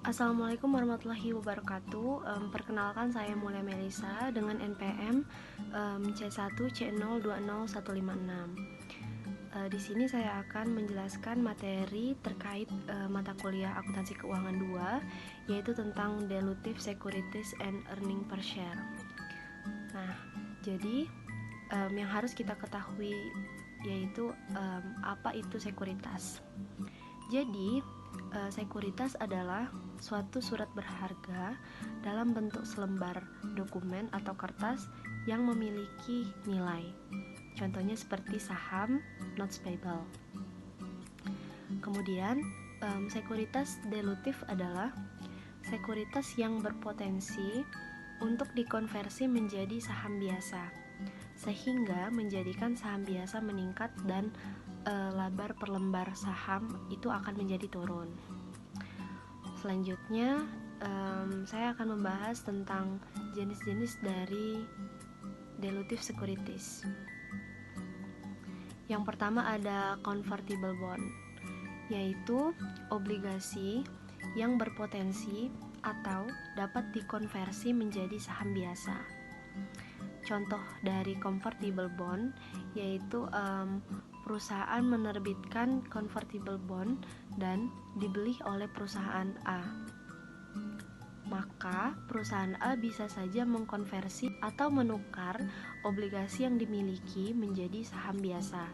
Assalamualaikum warahmatullahi wabarakatuh. Perkenalkan, saya Mulia Melisa dengan NPM C1C020156. Di sini saya akan menjelaskan materi terkait mata kuliah Akuntansi Keuangan 2, yaitu tentang Dilutive Securities and Earning per Share. Nah, jadi yang harus kita ketahui yaitu apa itu sekuritas. Jadi, sekuritas adalah suatu surat berharga dalam bentuk selembar dokumen atau kertas yang memiliki nilai. Contohnya seperti saham, notes payable. Kemudian, sekuritas dilutif adalah sekuritas yang berpotensi untuk dikonversi menjadi saham biasa, sehingga menjadikan saham biasa meningkat dan laba per lembar saham itu akan menjadi turun. Selanjutnya, saya akan membahas tentang jenis-jenis dari dilutive securities. Yang pertama ada convertible bond, yaitu obligasi yang berpotensi atau dapat dikonversi menjadi saham biasa. Contoh dari convertible bond yaitu perusahaan menerbitkan convertible bond dan dibeli oleh perusahaan A. Maka perusahaan A bisa saja mengkonversi atau menukar obligasi yang dimiliki menjadi saham biasa,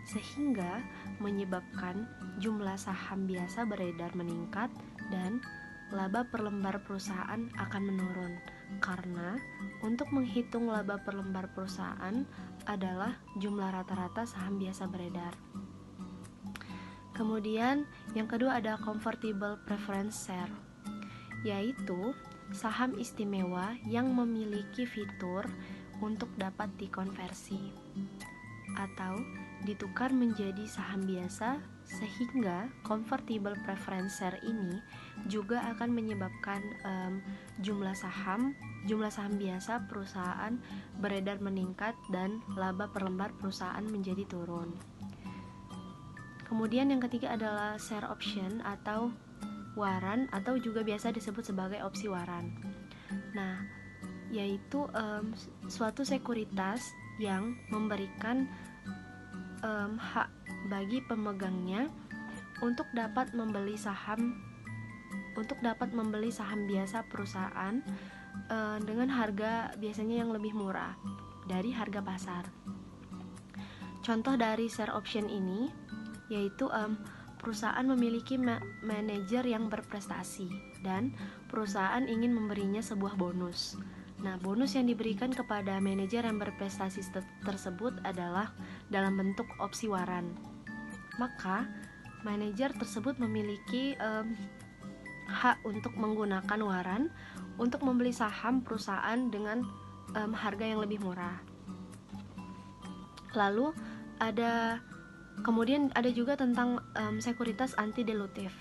sehingga menyebabkan jumlah saham biasa beredar meningkat dan laba per lembar perusahaan akan menurun, karena untuk menghitung laba per lembar perusahaan adalah jumlah rata-rata saham biasa beredar. Kemudian yang kedua ada convertible preference share, yaitu saham istimewa yang memiliki fitur untuk dapat dikonversi atau ditukar menjadi saham biasa, sehingga convertible preference share ini juga akan menyebabkan jumlah saham biasa perusahaan beredar meningkat dan laba per lembar perusahaan menjadi turun. Kemudian yang ketiga adalah share option atau waran, atau juga biasa disebut sebagai opsi waran. Nah, yaitu suatu sekuritas yang memberikan hak bagi pemegangnya untuk dapat membeli saham biasa perusahaan dengan harga biasanya yang lebih murah dari harga pasar. Contoh dari share option ini yaitu perusahaan memiliki manajer yang berprestasi dan perusahaan ingin memberinya sebuah bonus. Nah, bonus yang diberikan kepada manajer yang berprestasi tersebut adalah dalam bentuk opsi waran. Maka, manajer tersebut memiliki hak untuk menggunakan waran untuk membeli saham perusahaan dengan harga yang lebih murah. Lalu, kemudian ada juga tentang sekuritas anti-dilutif.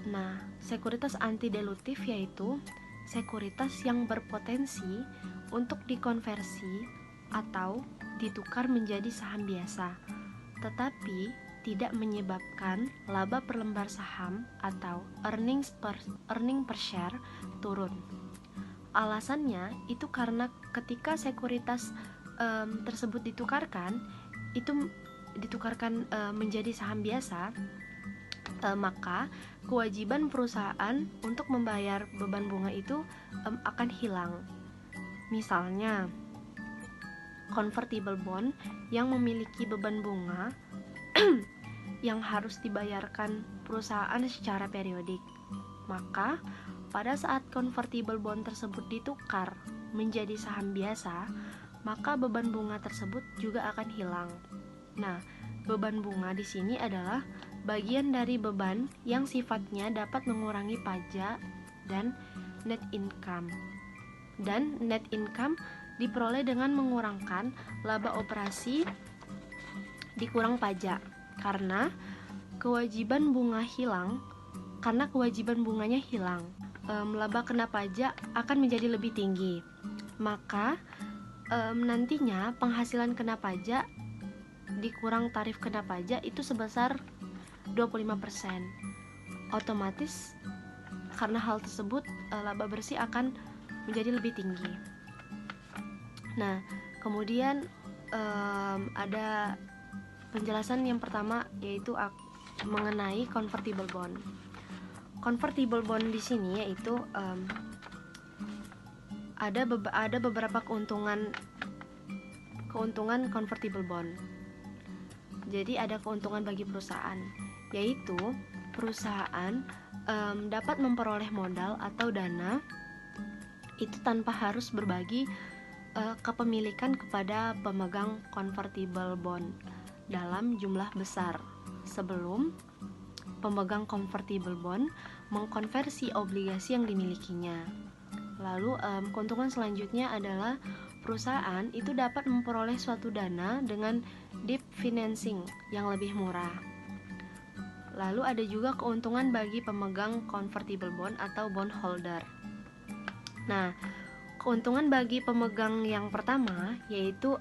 Nah, sekuritas anti-dilutif yaitu sekuritas yang berpotensi untuk dikonversi atau ditukar menjadi saham biasa, tetapi tidak menyebabkan laba per lembar saham atau earning per share turun. Alasannya itu karena ketika sekuritas tersebut ditukarkan menjadi saham biasa, maka kewajiban perusahaan untuk membayar beban bunga itu akan hilang. Misalnya, convertible bond yang memiliki beban bunga yang harus dibayarkan perusahaan secara periodik, maka pada saat convertible bond tersebut ditukar menjadi saham biasa, maka beban bunga tersebut juga akan hilang. Nah, beban bunga di sini adalah bagian dari beban yang sifatnya dapat mengurangi pajak dan net income. Dan net income diperoleh dengan mengurangkan laba operasi dikurang pajak, karena kewajiban bunganya hilang. Laba kena pajak akan menjadi lebih tinggi. Maka nantinya penghasilan kena pajak dikurang tarif kena pajak itu sebesar 25%. otomatis karena hal tersebut laba bersih akan menjadi lebih tinggi. Nah, kemudian ada penjelasan yang pertama, yaitu mengenai convertible bond. Convertible bond di sini yaitu ada beberapa keuntungan convertible bond. Jadi ada keuntungan bagi perusahaan, yaitu perusahaan dapat memperoleh modal atau dana itu tanpa harus berbagi kepemilikan kepada pemegang convertible bond dalam jumlah besar sebelum pemegang convertible bond mengkonversi obligasi yang dimilikinya. Lalu keuntungan selanjutnya adalah perusahaan itu dapat memperoleh suatu dana dengan debt financing yang lebih murah. Lalu ada juga keuntungan bagi pemegang convertible bond atau bondholder. Nah, keuntungan bagi pemegang yang pertama yaitu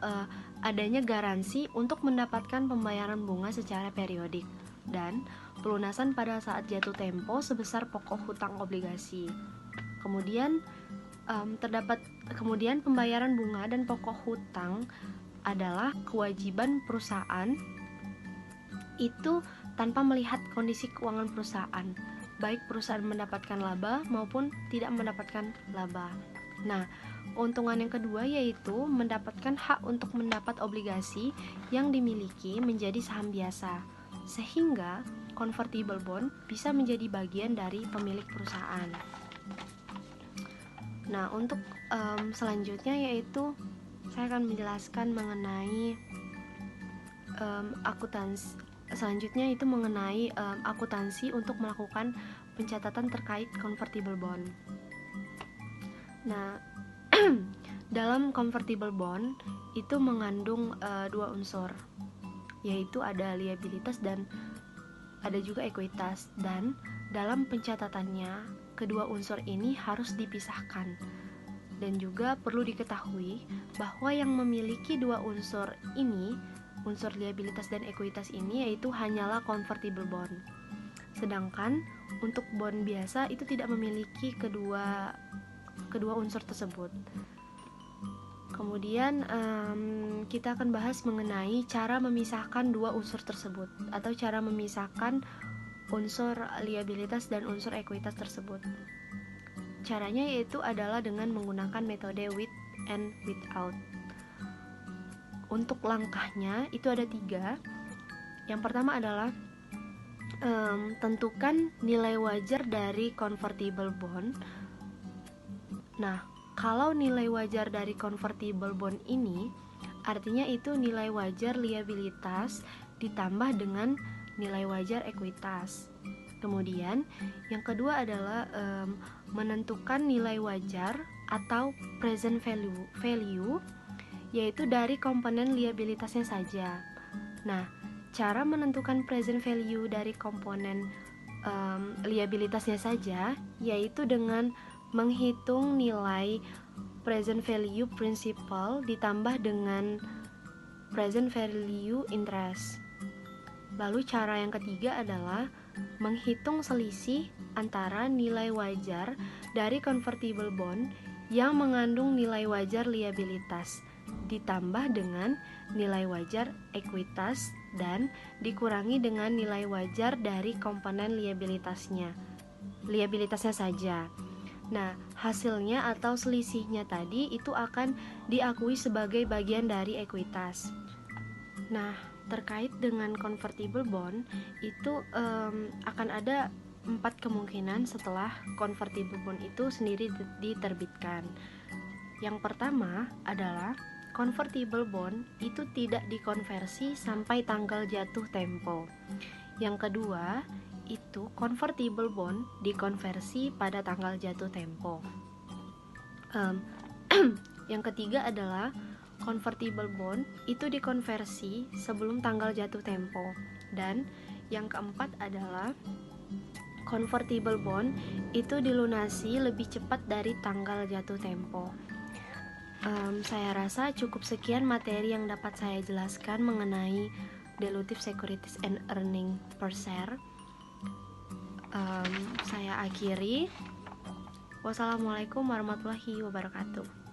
adanya garansi untuk mendapatkan pembayaran bunga secara periodik dan pelunasan pada saat jatuh tempo sebesar pokok hutang obligasi. Kemudian kemudian pembayaran bunga dan pokok hutang adalah kewajiban perusahaan itu tanpa melihat kondisi keuangan perusahaan, baik perusahaan mendapatkan laba maupun tidak mendapatkan laba. Nah, keuntungan yang kedua yaitu mendapatkan hak untuk mendapat obligasi yang dimiliki menjadi saham biasa, sehingga convertible bond bisa menjadi bagian dari pemilik perusahaan. Nah, untuk selanjutnya yaitu saya akan menjelaskan mengenai akuntansi. Selanjutnya itu mengenai akuntansi untuk melakukan pencatatan terkait convertible bond. Nah, dalam convertible bond itu mengandung dua unsur, yaitu ada liabilitas dan ada juga ekuitas, dan dalam pencatatannya kedua unsur ini harus dipisahkan. Dan juga perlu diketahui bahwa yang memiliki dua unsur ini, unsur liabilitas dan ekuitas ini, yaitu hanyalah convertible bond. Sedangkan untuk bond biasa itu tidak memiliki kedua unsur tersebut. Kemudian kita akan bahas mengenai cara memisahkan dua unsur tersebut atau cara memisahkan unsur liabilitas dan unsur ekuitas tersebut. Caranya yaitu adalah dengan menggunakan metode with and without. Untuk langkahnya itu ada 3. Yang pertama adalah tentukan nilai wajar dari convertible bond. Nah, kalau nilai wajar dari convertible bond ini artinya itu nilai wajar liabilitas ditambah dengan nilai wajar ekuitas. Kemudian yang kedua adalah menentukan nilai wajar atau present value yaitu dari komponen liabilitasnya saja. Nah, cara menentukan present value dari komponen liabilitasnya saja yaitu dengan menghitung nilai present value principal ditambah dengan present value interest. Lalu cara yang ketiga adalah menghitung selisih antara nilai wajar dari convertible bond yang mengandung nilai wajar liabilitas ditambah dengan nilai wajar ekuitas dan dikurangi dengan nilai wajar dari komponen liabilitasnya saja. Nah, hasilnya atau selisihnya tadi itu akan diakui sebagai bagian dari ekuitas. Nah, terkait dengan convertible bond itu akan ada 4 kemungkinan setelah convertible bond itu sendiri diterbitkan. Yang pertama adalah convertible bond itu tidak dikonversi sampai tanggal jatuh tempo. Yang kedua, itu convertible bond dikonversi pada tanggal jatuh tempo. Yang ketiga adalah convertible bond itu dikonversi sebelum tanggal jatuh tempo. Dan yang keempat adalah convertible bond itu dilunasi lebih cepat dari tanggal jatuh tempo. Saya rasa cukup sekian materi yang dapat saya jelaskan mengenai dilutive securities and earning per share. Saya akhiri. Wassalamualaikum warahmatullahi wabarakatuh.